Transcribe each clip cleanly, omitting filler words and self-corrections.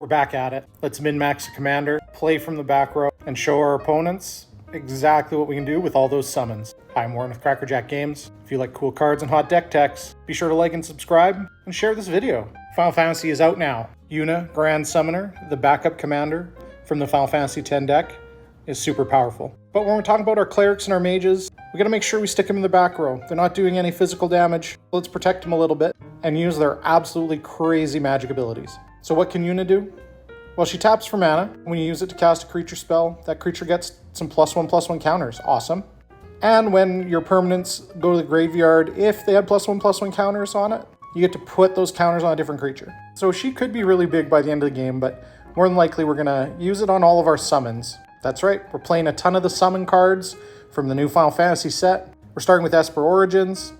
We're back at it. Let's min-max a commander, play from the back row, and show our opponents exactly what we can do with all those summons. Hi, I'm Warren with Crackerjack Games. If you like cool cards and hot deck techs, be sure to like and subscribe, and share this video. Final Fantasy is out now. Yuna, Grand Summoner, the backup commander from the Final Fantasy X deck, is super powerful. But when we're talking about our clerics and our mages, we gotta make sure we stick them in the back row. They're not doing any physical damage. Let's protect them a little bit and use their absolutely crazy magic abilities. So what can Yuna do? Well, she taps for mana. When you use it to cast a creature spell, that creature gets some +1/+1 counters. Awesome. And when your permanents go to the graveyard, if they had +1/+1 counters on it, you get to put those counters on a different creature. So she could be really big by the end of the game, but more than likely we're gonna use it on all of our summons. That's right, we're playing a ton of the summon cards from the new Final Fantasy set. We're starting with Esper Origins.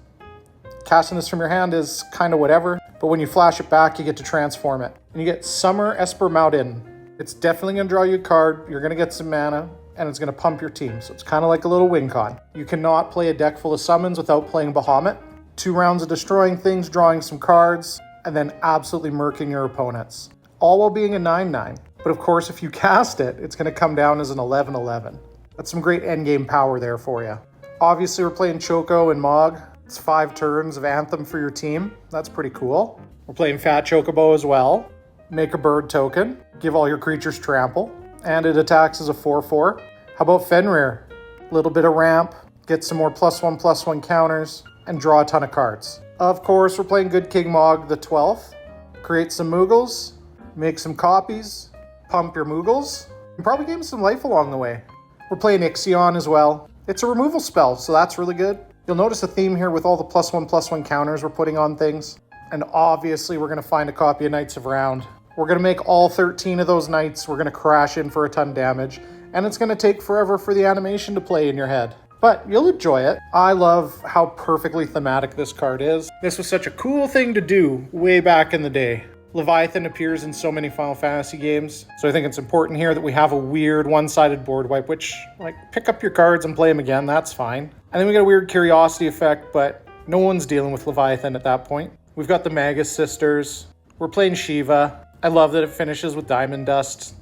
Casting this from your hand is kind of whatever, but when you flash it back, you get to transform it. And you get Summer Esper Mountain. It's definitely going to draw you a card, you're going to get some mana, and it's going to pump your team. So it's kind of like a little win con. You cannot play a deck full of summons without playing Bahamut. 2 rounds of destroying things, drawing some cards, and then absolutely murking your opponents. All while being a 9/9. But of course, if you cast it, it's going to come down as an 11/11. That's some great endgame power there for you. Obviously, we're playing Choco and Mog. It's 5 turns of Anthem for your team. That's pretty cool. We're playing Fat Chocobo as well. Make a bird token. Give all your creatures trample. And it attacks as a 4/4. How about Fenrir? Little bit of ramp. Get some more +1/+1 counters. And draw a ton of cards. Of course, we're playing Good King Mog the 12th. Create some Moogles. Make some copies. Pump your Moogles. And probably gain some life along the way. We're playing Ixion as well. It's a removal spell, so that's really good. You'll notice a theme here with all the +1/+1 counters we're putting on things. And obviously we're going to find a copy of Knights of Round. We're going to make all 13 of those knights. We're going to crash in for a ton of damage. And it's going to take forever for the animation to play in your head. But you'll enjoy it. I love how perfectly thematic this card is. This was such a cool thing to do way back in the day. Leviathan appears in so many Final Fantasy games, so I think it's important here that we have a weird one-sided board wipe, which, like, pick up your cards and play them again, that's fine. And then we got a weird curiosity effect, but no one's dealing with Leviathan at that point. We've got the Magus Sisters. We're playing Shiva. I love that it finishes with Diamond Dust.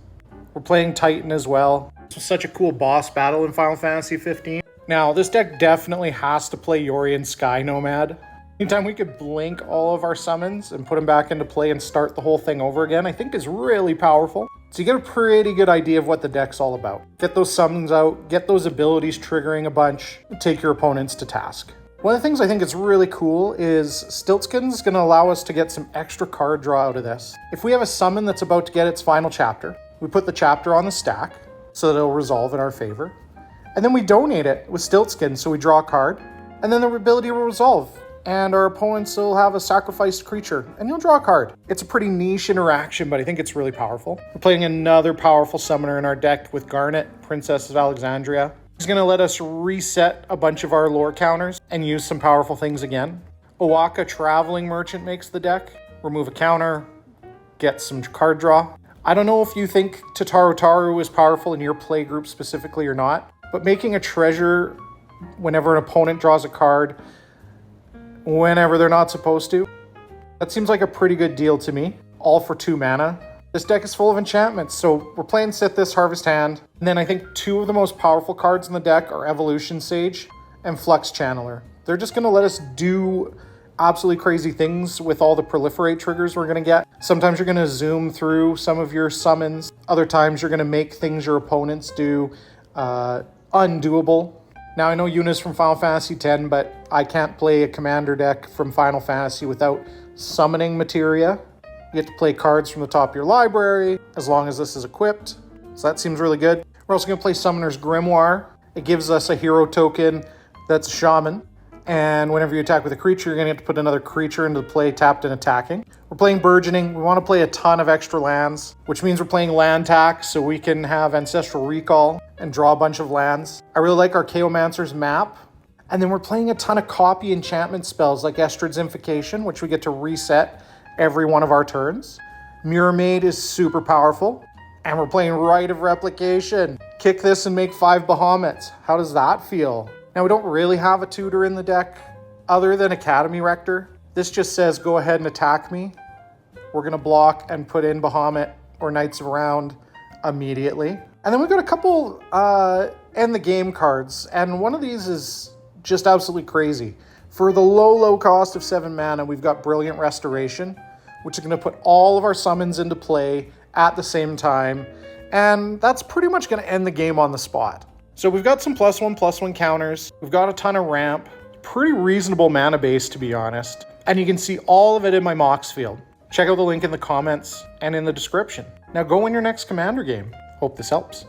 We're playing Titan as well. This was such a cool boss battle in Final Fantasy 15. Now, this deck definitely has to play Yori and Sky Nomad. Anytime we could blink all of our summons and put them back into play and start the whole thing over again, I think is really powerful. So you get a pretty good idea of what the deck's all about. Get those summons out, get those abilities triggering a bunch, and take your opponents to task. One of the things I think is really cool is Stiltskin's going to allow us to get some extra card draw out of this. If we have a summon that's about to get its final chapter, we put the chapter on the stack so that it'll resolve in our favor. And then we donate it with Stiltskin, so we draw a card, and then the ability will resolve. And our opponents will have a sacrificed creature, and you'll draw a card. It's a pretty niche interaction, but I think it's really powerful. We're playing another powerful summoner in our deck with Garnet, Princess of Alexandria. He's going to let us reset a bunch of our lore counters and use some powerful things again. Owaka, Traveling Merchant makes the deck. Remove a counter, get some card draw. I don't know if you think Tataru Taru is powerful in your play group specifically or not, but making a treasure whenever an opponent draws a card whenever they're not supposed to, that seems like a pretty good deal to me. All for 2 mana. This deck is full of enchantments, so we're playing Sithis, Harvest Hand, and then I think 2 of the most powerful cards in the deck are Evolution Sage and Flux Channeler. They're just going to let us do absolutely crazy things with all the proliferate triggers we're going to get. Sometimes you're going to zoom through some of your summons. Other times you're going to make things your opponents do undoable. Now, I know Yuna's from Final Fantasy X, but I can't play a commander deck from Final Fantasy without summoning materia. You get to play cards from the top of your library, as long as this is equipped. So that seems really good. We're also going to play Summoner's Grimoire. It gives us a hero token that's a shaman. And whenever you attack with a creature, you're going to have to put another creature into play tapped and attacking. We're playing Burgeoning. We want to play a ton of extra lands, which means we're playing land tax so we can have Ancestral Recall and draw a bunch of lands. I really like our Chaomancer's map. And then we're playing a ton of copy enchantment spells like Estrid's Invocation, which we get to reset every one of our turns. Mirror Maid is super powerful. And we're playing Rite of Replication. Kick this and make 5 Bahamuts. How does that feel? Now, we don't really have a tutor in the deck other than Academy Rector. This just says, go ahead and attack me. We're going to block and put in Bahamut or Knights of Round immediately. And then we've got a couple end the game cards, and one of these is just absolutely crazy. For the low cost of 7 mana, we've got Brilliant Restoration, which is going to put all of our summons into play at the same time, and that's pretty much going to end the game on the spot. So we've got some +1/+1 counters, we've got a ton of ramp, pretty reasonable mana base to be honest, and you can see all of it in my Mox field. Check out the link in the comments and in the description. Now go win your next Commander game. Hope this helps.